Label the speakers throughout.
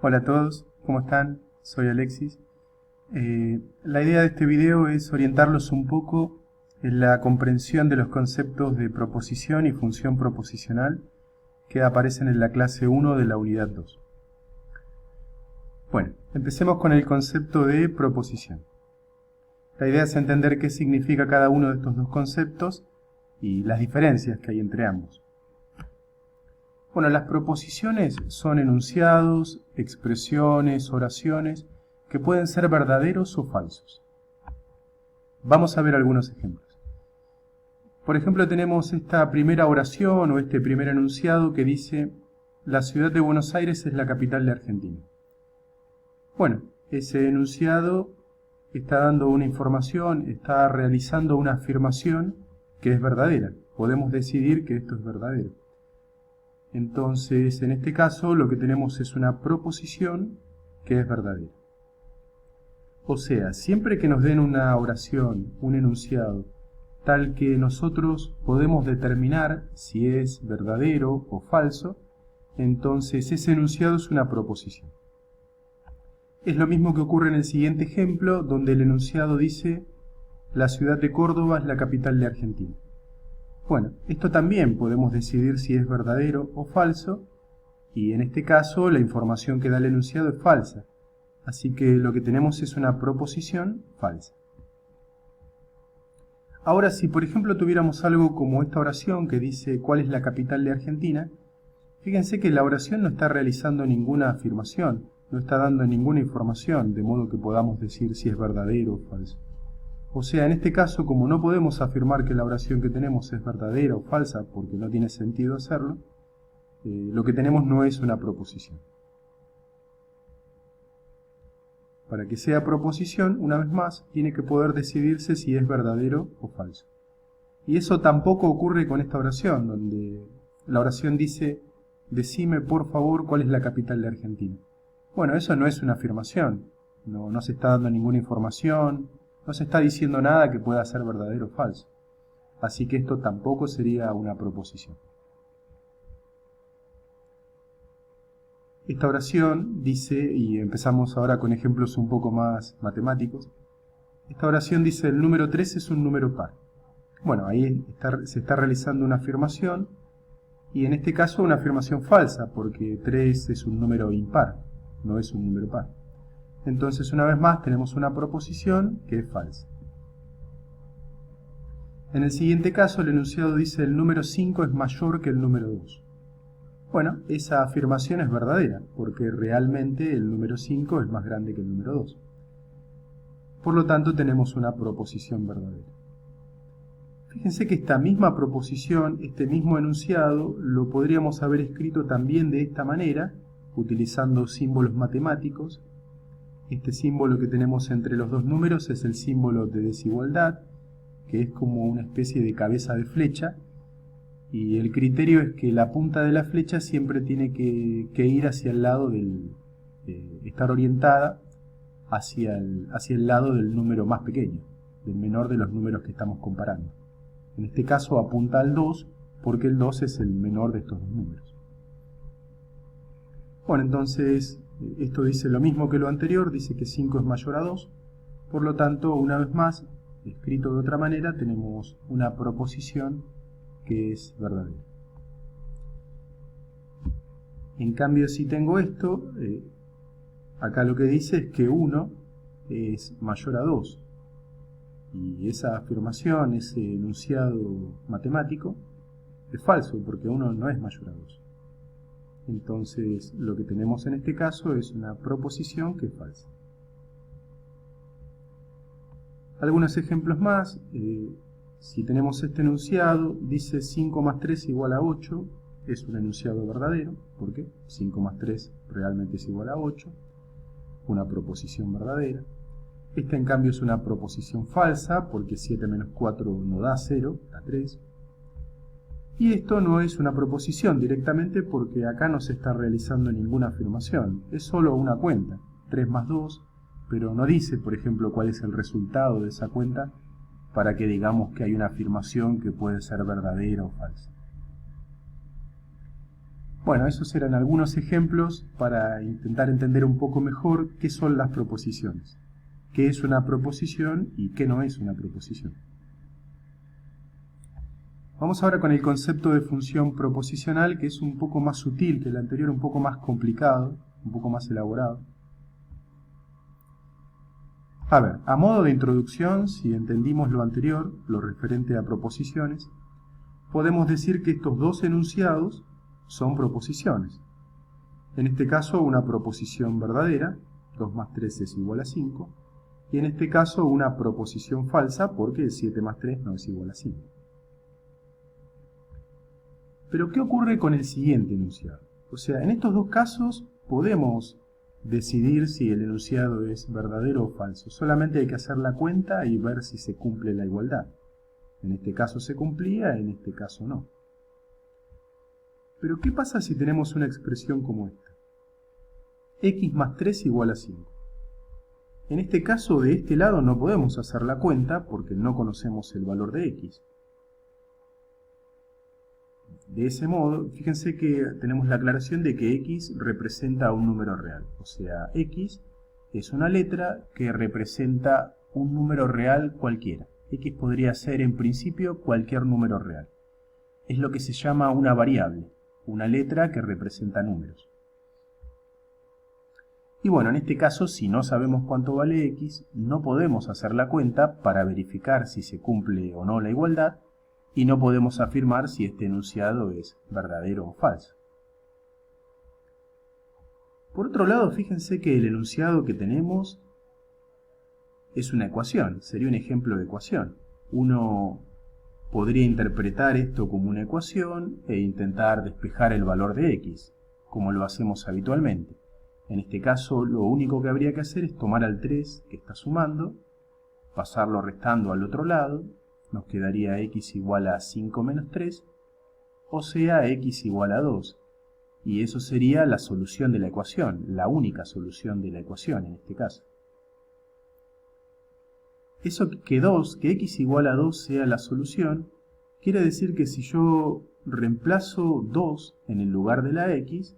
Speaker 1: Hola a todos, ¿cómo están? Soy Alexis. La idea de este video es orientarlos un poco en la comprensión de los conceptos de proposición y función proposicional que aparecen en la clase 1 de la unidad 2. Bueno, empecemos con el concepto de proposición. La idea es entender qué significa cada uno de estos dos conceptos y las diferencias que hay entre ambos. Bueno, las proposiciones son enunciados, expresiones, oraciones que pueden ser verdaderos o falsos. Vamos a ver algunos ejemplos. Por ejemplo, tenemos esta primera oración o este primer enunciado que dice: la ciudad de Buenos Aires es la capital de Argentina. Bueno, ese enunciado está dando una información, está realizando una afirmación que es verdadera. Podemos decidir que esto es verdadero. Entonces, en este caso, lo que tenemos es una proposición que es verdadera. O sea, siempre que nos den una oración, un enunciado, tal que nosotros podemos determinar si es verdadero o falso, entonces ese enunciado es una proposición. Es lo mismo que ocurre en el siguiente ejemplo, donde el enunciado dice: la ciudad de Córdoba es la capital de Argentina. Bueno, esto también podemos decidir si es verdadero o falso, y en este caso la información que da el enunciado es falsa. Así que lo que tenemos es una proposición falsa. Ahora, si por ejemplo tuviéramos algo como esta oración que dice ¿cuál es la capital de Argentina? Fíjense que la oración no está realizando ninguna afirmación, no está dando ninguna información, de modo que podamos decir si es verdadero o falso. O sea, en este caso, como no podemos afirmar que la oración que tenemos es verdadera o falsa, porque no tiene sentido hacerlo, lo que tenemos no es una proposición. Para que sea proposición, una vez más, tiene que poder decidirse si es verdadero o falso. Y eso tampoco ocurre con esta oración, donde la oración dice: decime por favor cuál es la capital de Argentina. Bueno, eso no es una afirmación, no se está dando ninguna información, no se está diciendo nada que pueda ser verdadero o falso. Así que esto tampoco sería una proposición. Esta oración dice, y empezamos ahora con ejemplos un poco más matemáticos, esta oración dice: el número 3 es un número par. Bueno, ahí se está realizando una afirmación, y en este caso una afirmación falsa, porque 3 es un número impar, no es un número par. Entonces, una vez más, tenemos una proposición que es falsa. En el siguiente caso, el enunciado dice: el número 5 es mayor que el número 2. Bueno, esa afirmación es verdadera, porque realmente el número 5 es más grande que el número 2. Por lo tanto, tenemos una proposición verdadera. Fíjense que esta misma proposición, este mismo enunciado, lo podríamos haber escrito también de esta manera, utilizando símbolos matemáticos. Este símbolo que tenemos entre los dos números es el símbolo de desigualdad, que es como una especie de cabeza de flecha, y el criterio es que la punta de la flecha siempre tiene que ir hacia el lado estar orientada hacia el lado del número más pequeño, del menor de los números que estamos comparando. En este caso apunta al 2, porque el 2 es el menor de estos dos números. Bueno, entonces esto dice lo mismo que lo anterior, dice que 5 es mayor a 2, por lo tanto, una vez más, escrito de otra manera, tenemos una proposición que es verdadera. En cambio, si tengo esto, acá lo que dice es que 1 es mayor a 2, y esa afirmación, ese enunciado matemático, es falso, porque 1 no es mayor a 2. Entonces, lo que tenemos en este caso es una proposición que es falsa. Algunos ejemplos más. Si tenemos este enunciado, dice 5 más 3 igual a 8, es un enunciado verdadero, porque 5 más 3 realmente es igual a 8, una proposición verdadera. Esta en cambio es una proposición falsa, porque 7 menos 4 no da 0, da 3. Y esto no es una proposición directamente porque acá no se está realizando ninguna afirmación, es solo una cuenta, 3 más 2, pero no dice, por ejemplo, cuál es el resultado de esa cuenta para que digamos que hay una afirmación que puede ser verdadera o falsa. Bueno, esos eran algunos ejemplos para intentar entender un poco mejor qué son las proposiciones, qué es una proposición y qué no es una proposición. Vamos ahora con el concepto de función proposicional, que es un poco más sutil que el anterior, un poco más complicado, un poco más elaborado. A ver, a modo de introducción, si entendimos lo anterior, lo referente a proposiciones, podemos decir que estos dos enunciados son proposiciones. En este caso, una proposición verdadera, 2 más 3 es igual a 5, y en este caso una proposición falsa, porque 7 más 3 no es igual a 5. Pero ¿qué ocurre con el siguiente enunciado? O sea, en estos dos casos podemos decidir si el enunciado es verdadero o falso. Solamente hay que hacer la cuenta y ver si se cumple la igualdad. En este caso se cumplía, en este caso no. Pero ¿qué pasa si tenemos una expresión como esta? X más 3 igual a 5. En este caso, de este lado no podemos hacer la cuenta porque no conocemos el valor de X. De ese modo, fíjense que tenemos la aclaración de que X representa un número real. O sea, X es una letra que representa un número real cualquiera. X podría ser en principio cualquier número real. Es lo que se llama una variable, una letra que representa números. Y bueno, en este caso, si no sabemos cuánto vale X, no podemos hacer la cuenta para verificar si se cumple o no la igualdad, y no podemos afirmar si este enunciado es verdadero o falso. Por otro lado, fíjense que el enunciado que tenemos es una ecuación, sería un ejemplo de ecuación. Uno podría interpretar esto como una ecuación e intentar despejar el valor de X, como lo hacemos habitualmente. En este caso, lo único que habría que hacer es tomar al 3 que está sumando, pasarlo restando al otro lado, nos quedaría X igual a 5 menos 3, o sea, X igual a 2. Y eso sería la solución de la ecuación, la única solución de la ecuación en este caso. Eso que X igual a 2 sea la solución, quiere decir que si yo reemplazo 2 en el lugar de la X,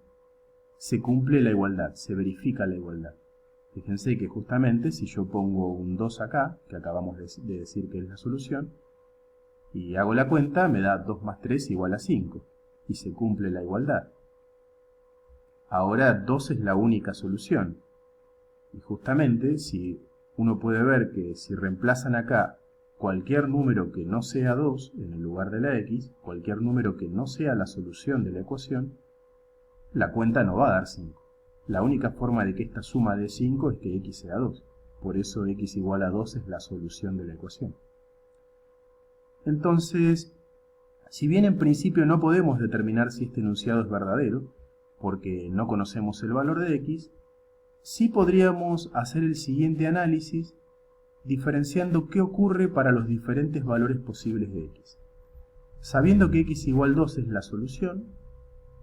Speaker 1: se cumple la igualdad, se verifica la igualdad. Fíjense que justamente si yo pongo un 2 acá, que acabamos de decir que es la solución, y hago la cuenta, me da 2 más 3 igual a 5, y se cumple la igualdad. Ahora 2 es la única solución, y justamente si uno puede ver que si reemplazan acá cualquier número que no sea 2 en el lugar de la X, cualquier número que no sea la solución de la ecuación, la cuenta no va a dar 5. La única forma de que esta suma dé 5 es que X sea 2. Por eso X igual a 2 es la solución de la ecuación. Entonces, si bien en principio no podemos determinar si este enunciado es verdadero, porque no conocemos el valor de X, sí podríamos hacer el siguiente análisis diferenciando qué ocurre para los diferentes valores posibles de X. Sabiendo que X igual 2 es la solución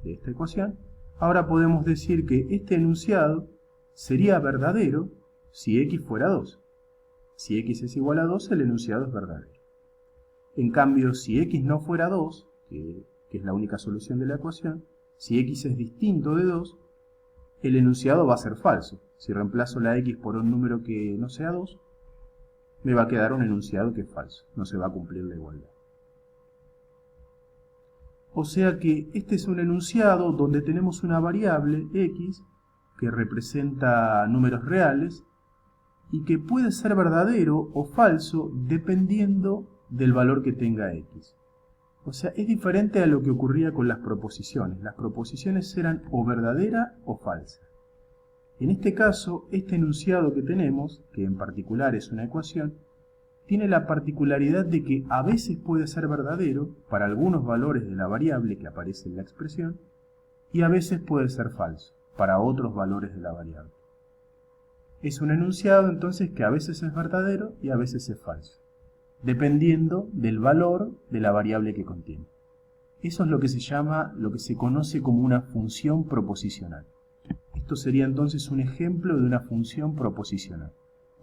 Speaker 1: de esta ecuación, ahora podemos decir que este enunciado sería verdadero si X fuera 2. Si X es igual a 2, el enunciado es verdadero. En cambio, si X no fuera 2, que es la única solución de la ecuación, si X es distinto de 2, el enunciado va a ser falso. Si reemplazo la X por un número que no sea 2, me va a quedar un enunciado que es falso. No se va a cumplir la igualdad. O sea que este es un enunciado donde tenemos una variable X que representa números reales y que puede ser verdadero o falso dependiendo del valor que tenga X. O sea, es diferente a lo que ocurría con las proposiciones. Las proposiciones eran o verdadera o falsa. En este caso, este enunciado que tenemos, que en particular es una ecuación, tiene la particularidad de que a veces puede ser verdadero para algunos valores de la variable que aparece en la expresión y a veces puede ser falso para otros valores de la variable. Es un enunciado entonces que a veces es verdadero y a veces es falso, dependiendo del valor de la variable que contiene. Eso es lo que se llama, lo que se conoce como una función proposicional. Esto sería entonces un ejemplo de una función proposicional.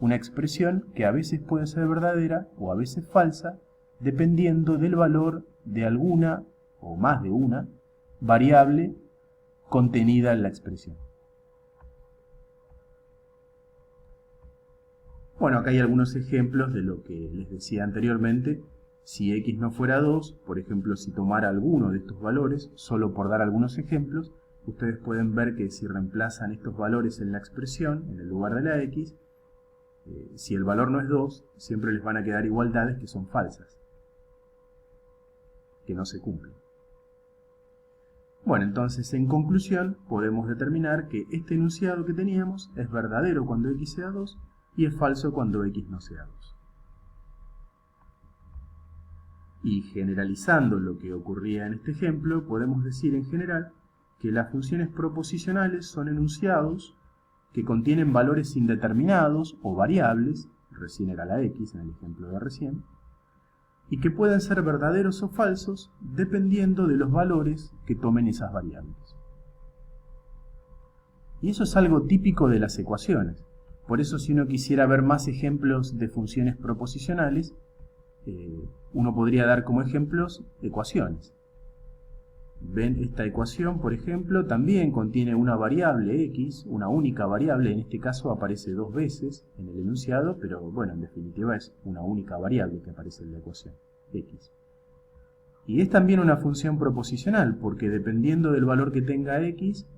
Speaker 1: Una expresión que a veces puede ser verdadera o a veces falsa, dependiendo del valor de alguna o más de una variable contenida en la expresión. Bueno, acá hay algunos ejemplos de lo que les decía anteriormente. Si x no fuera 2, por ejemplo, si tomara alguno de estos valores, solo por dar algunos ejemplos, ustedes pueden ver que si reemplazan estos valores en la expresión, en el lugar de la x, si el valor no es 2, siempre les van a quedar igualdades que son falsas, que no se cumplen. Bueno, entonces, en conclusión, podemos determinar que este enunciado que teníamos es verdadero cuando x sea 2 y es falso cuando x no sea 2. Y generalizando lo que ocurría en este ejemplo, podemos decir en general que las funciones proposicionales son enunciados que contienen valores indeterminados o variables, recién era la x en el ejemplo de recién, y que pueden ser verdaderos o falsos dependiendo de los valores que tomen esas variables. Y eso es algo típico de las ecuaciones. Por eso, si uno quisiera ver más ejemplos de funciones proposicionales, uno podría dar como ejemplos ecuaciones. Ven, esta ecuación, por ejemplo, también contiene una variable x, una única variable, en este caso aparece 2 veces en el enunciado, pero bueno, en definitiva es una única variable que aparece en la ecuación, x. Y es también una función proposicional, porque dependiendo del valor que tenga x,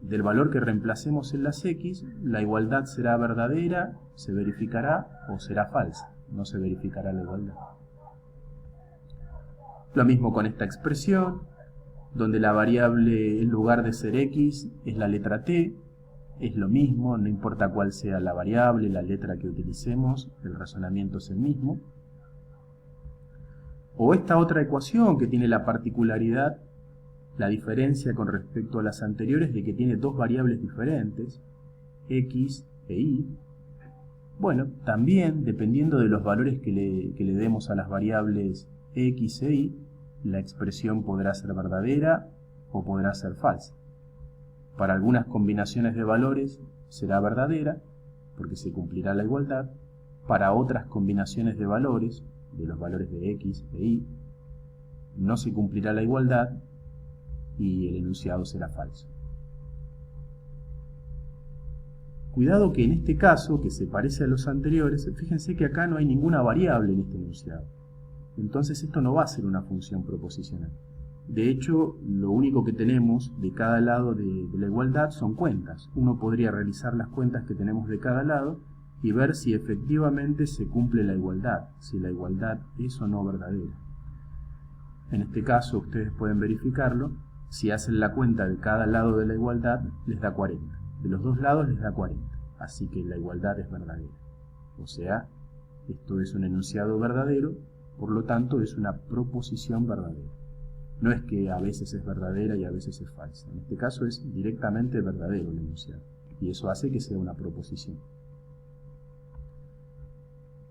Speaker 1: del valor que reemplacemos en las x, la igualdad será verdadera, se verificará o será falsa, no se verificará la igualdad. Lo mismo con esta expresión, donde la variable en lugar de ser x es la letra t, es lo mismo, no importa cuál sea la variable, la letra que utilicemos, el razonamiento es el mismo. O esta otra ecuación que tiene la particularidad, la diferencia con respecto a las anteriores de que tiene dos variables diferentes, x e y. Bueno, también dependiendo de los valores que le demos a las variables x e y, la expresión podrá ser verdadera o podrá ser falsa. Para algunas combinaciones de valores será verdadera, porque se cumplirá la igualdad. Para otras combinaciones de valores, de los valores de x e y, no se cumplirá la igualdad y el enunciado será falso. Cuidado que en este caso, que se parece a los anteriores, fíjense que acá no hay ninguna variable en este enunciado. Entonces esto no va a ser una función proposicional. De hecho, lo único que tenemos de cada lado de la igualdad son cuentas. Uno podría realizar las cuentas que tenemos de cada lado y ver si efectivamente se cumple la igualdad, si la igualdad es o no verdadera. En este caso ustedes pueden verificarlo. Si hacen la cuenta de cada lado de la igualdad, les da 40. De los dos lados les da 40. Así que la igualdad es verdadera. O sea, esto es un enunciado verdadero, por lo tanto es una proposición verdadera. No es que a veces es verdadera y a veces es falsa. En este caso es directamente verdadero el enunciado. Y eso hace que sea una proposición.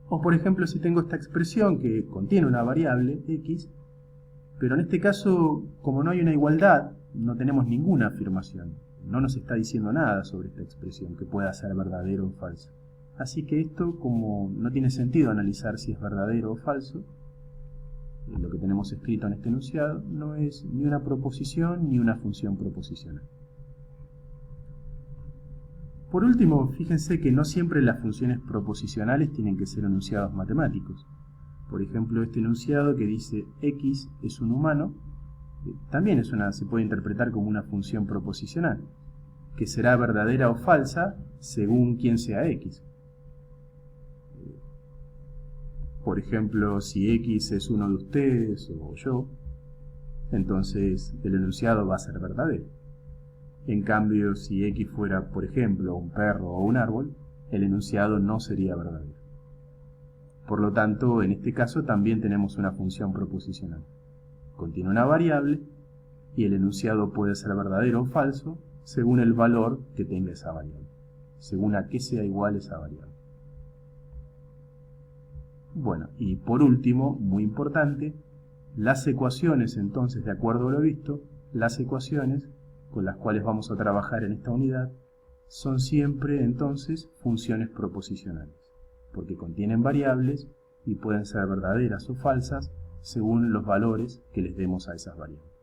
Speaker 1: O por ejemplo, si tengo esta expresión que contiene una variable, x, pero en este caso, como no hay una igualdad, no tenemos ninguna afirmación. No nos está diciendo nada sobre esta expresión que pueda ser verdadero o falso. Así que esto, como no tiene sentido analizar si es verdadero o falso, lo que tenemos escrito en este enunciado no es ni una proposición ni una función proposicional. Por último, fíjense que no siempre las funciones proposicionales tienen que ser enunciados matemáticos. Por ejemplo, este enunciado que dice x es un humano, también se puede interpretar como una función proposicional, que será verdadera o falsa según quién sea x. Por ejemplo, si x es uno de ustedes o yo, entonces el enunciado va a ser verdadero. En cambio, si x fuera, por ejemplo, un perro o un árbol, el enunciado no sería verdadero. Por lo tanto, en este caso también tenemos una función proposicional. Contiene una variable y el enunciado puede ser verdadero o falso según el valor que tenga esa variable, según a qué sea igual esa variable. Bueno, y por último, muy importante, las ecuaciones, entonces, de acuerdo a lo visto, las ecuaciones con las cuales vamos a trabajar en esta unidad son siempre, entonces, funciones proposicionales, porque contienen variables y pueden ser verdaderas o falsas según los valores que les demos a esas variables.